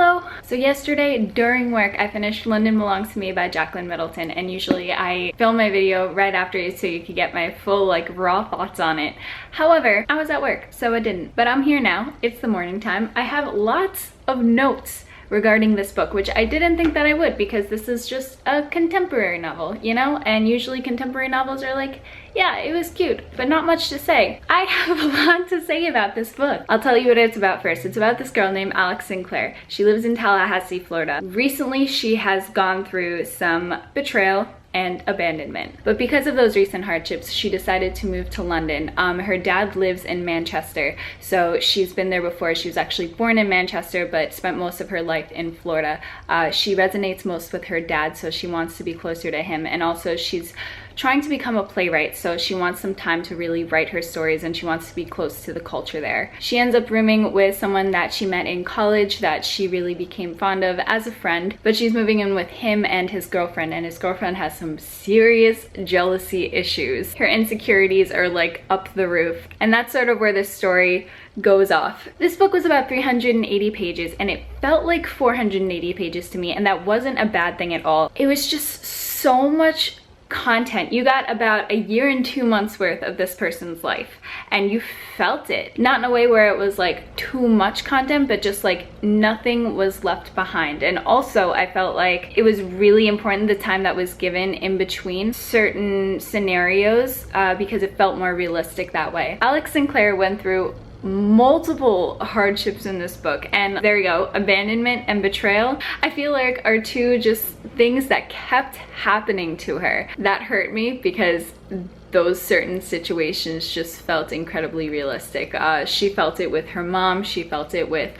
Hello! So yesterday during work I finished London Belongs to Me by Jacquelyn Middleton, and usually I film my video right after so you could get my full raw thoughts on it. However, I was at work so I didn't. But I'm here now, it's the morning time. I have lots of notes regarding this book, which I didn't think that I would because this is just a contemporary novel, you know? And usually contemporary novels are like, yeah, it was cute, but not much to say. I have a lot to say about this book. I'll tell you what it's about first. It's about this girl named Alex Sinclair. She lives in Tallahassee, Florida. Recently, she has gone through some betrayal and abandonment. But because of those recent hardships, she decided to move to London. Her dad lives in Manchester, so she's been there before. She was actually born in Manchester, but spent most of her life in Florida. She resonates most with her dad, so she wants to be closer to him. And also she's trying to become a playwright, so she wants some time to really write her stories and she wants to be close to the culture there. She ends up rooming with someone that she met in college that she really became fond of as a friend, but she's moving in with him and his girlfriend has some serious jealousy issues. Her insecurities are up the roof, and that's sort of where this story goes off. This book was about 380 pages and it felt like 480 pages to me, and that wasn't a bad thing at all. It was just so much content. You got about a year and 2 months worth of this person's life, and you felt it. Not in a way where it was too much content, but just nothing was left behind. And also I felt like it was really important the time that was given in between certain scenarios because it felt more realistic that way. Alex Sinclair went through multiple hardships in this book, and there you go, abandonment and betrayal I feel like are two just things that kept happening to her that hurt me because those certain situations just felt incredibly realistic. She felt it with her mom, she felt it with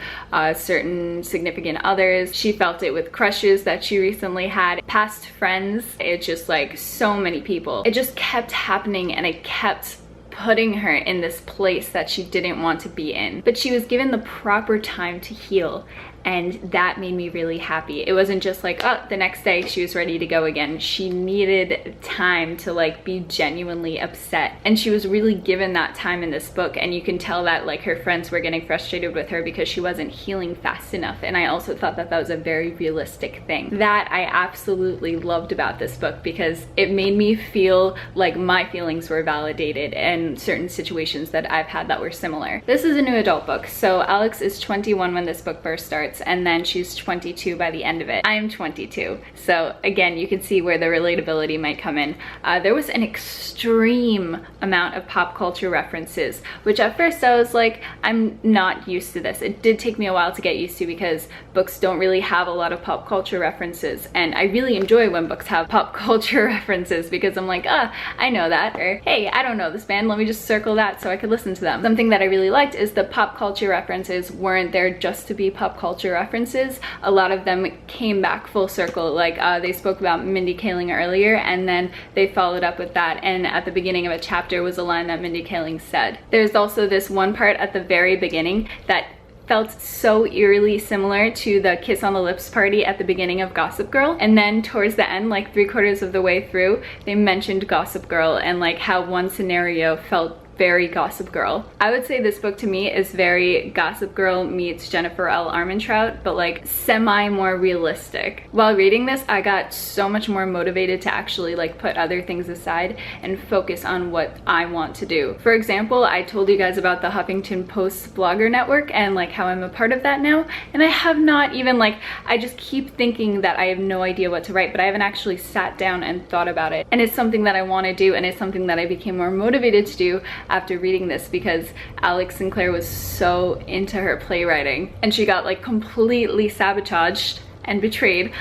certain significant others, she felt it with crushes that she recently had, past friends. It's just so many people. It just kept happening and it kept putting her in this place that she didn't want to be in. But she was given the proper time to heal, and that made me really happy. It wasn't just oh, the next day she was ready to go again. She needed time to be genuinely upset, and she was really given that time in this book. And you can tell that her friends were getting frustrated with her because she wasn't healing fast enough. And I also thought that that was a very realistic thing that I absolutely loved about this book, because it made me feel like my feelings were validated in certain situations that I've had that were similar. This is a new adult book, so Alex is 21 when this book first starts, and then she's 22 by the end of it. I am 22, so again, you can see where the relatability might come in. There was an extreme amount of pop culture references, which at first I was I'm not used to this. It did take me a while to get used to because books don't really have a lot of pop culture references, and I really enjoy when books have pop culture references because I'm I know that, or hey, I don't know this band, let me just circle that so I could listen to them. Something that I really liked is the pop culture references weren't there just to be pop culture references. A lot of them came back full circle. They spoke about Mindy Kaling earlier, and then they followed up with that, and at the beginning of a chapter was a line that Mindy Kaling said. There's also this one part at the very beginning that felt so eerily similar to the kiss on the lips party at the beginning of Gossip Girl, and then towards the end, 3/4 of the way through, they mentioned Gossip Girl and how one scenario felt very Gossip Girl. I would say this book to me is very Gossip Girl meets Jennifer L. Armentrout, but semi more realistic. While reading this, I got so much more motivated to actually put other things aside and focus on what I want to do. For example, I told you guys about the Huffington Post blogger network and how I'm a part of that now, and I have not even I just keep thinking that I have no idea what to write, but I haven't actually sat down and thought about it. And it's something that I want to do, and it's something that I became more motivated to do after reading this because Alex Sinclair was so into her playwriting, and she got completely sabotaged and betrayed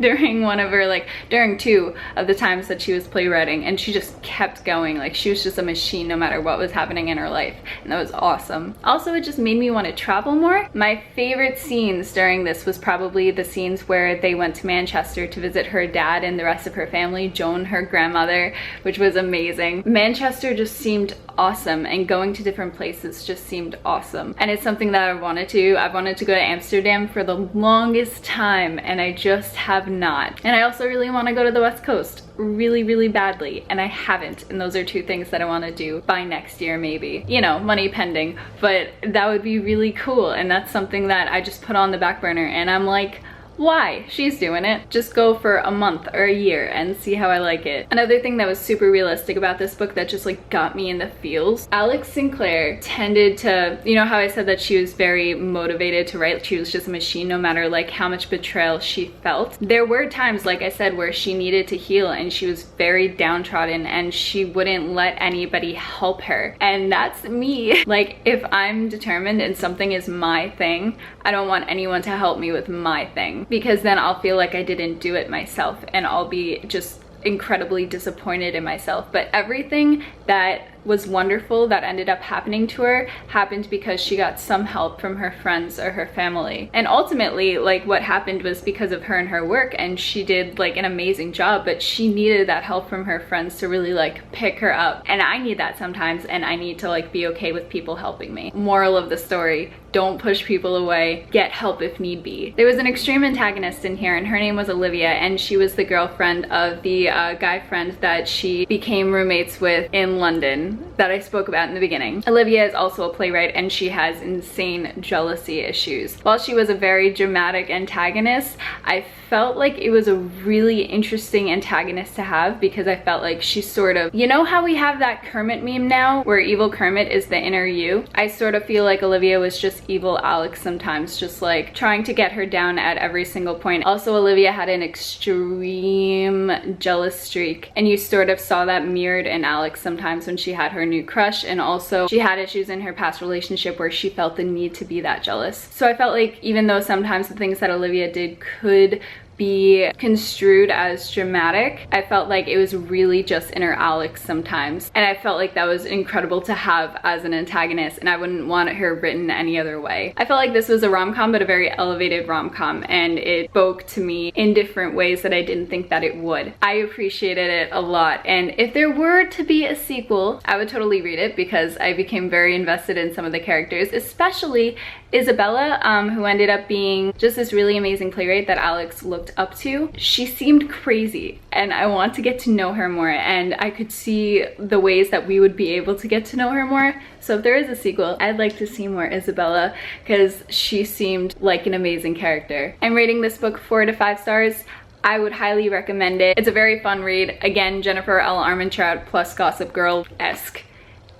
during one of her during two of the times that she was playwriting, and she just kept going. She was just a machine no matter what was happening in her life, and that was awesome. Also, it just made me want to travel more. My favorite scenes during this was probably the scenes where they went to Manchester to visit her dad and the rest of her family, Joan, her grandmother, which was amazing. Manchester just seemed awesome, and going to different places just seemed awesome, and it's something that I wanted to. I wanted to go to Amsterdam for the longest this time and I just have not. And I also really want to go to the West Coast really badly, and I haven't, and those are two things that I want to do by next year, maybe, you know, money pending, but that would be really cool. And that's something that I just put on the back burner, and I'm like, why? She's doing it. Just go for a month or a year and see how I like it. Another thing that was super realistic about this book that just like got me in the feels, Alex Sinclair tended to, you know how I said that she was very motivated to write, she was just a machine no matter like how much betrayal she felt. There were times, like I said, where she needed to heal and she was very downtrodden and she wouldn't let anybody help her. And that's me. Like, if I'm determined and something is my thing, I don't want anyone to help me with my thing, because then I'll feel like I didn't do it myself and I'll be just incredibly disappointed in myself. But everything that was wonderful that ended up happening to her happened because she got some help from her friends or her family. And ultimately, like, what happened was because of her and her work, and she did like an amazing job, but she needed that help from her friends to really like pick her up. And I need that sometimes, and I need to like be okay with people helping me. Moral of the story, don't push people away, get help if need be. There was an extreme antagonist in here, and her name was Olivia, and she was the girlfriend of the guy friend that she became roommates with in London that I spoke about in the beginning. Olivia is also a playwright, and she has insane jealousy issues. While she was a very dramatic antagonist, I felt like it was a really interesting antagonist to have, because I felt like she sort of, you know how we have that Kermit meme now where evil Kermit is the inner you? I sort of feel like Olivia was just evil Alex sometimes, just like trying to get her down at every single point. Also, Olivia had an extreme jealous streak, and you sort of saw that mirrored in Alex sometimes when she had her new crush, and also she had issues in her past relationship where she felt the need to be that jealous. So I felt like even though sometimes the things that Olivia did could be construed as dramatic, I felt like it was really just inner Alex sometimes, and I felt like that was incredible to have as an antagonist, and I wouldn't want her written any other way. I felt like this was a rom-com, but a very elevated rom-com, and it spoke to me in different ways that I didn't think that it would. I appreciated it a lot, and if there were to be a sequel, I would totally read it, because I became very invested in some of the characters, especially Isabella, who ended up being just this really amazing playwright that Alex looked up to. She seemed crazy, and I want to get to know her more, and I could see the ways that we would be able to get to know her more. So if there is a sequel, I'd like to see more Isabella, because she seemed like an amazing character. I'm rating this book 4 to 5 stars. I would highly recommend it. It's a very fun read. Again, Jennifer L. Armentrout plus Gossip Girl-esque.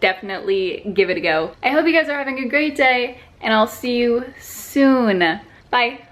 Definitely give it a go. I hope you guys are having a great day, and I'll see you soon. Bye.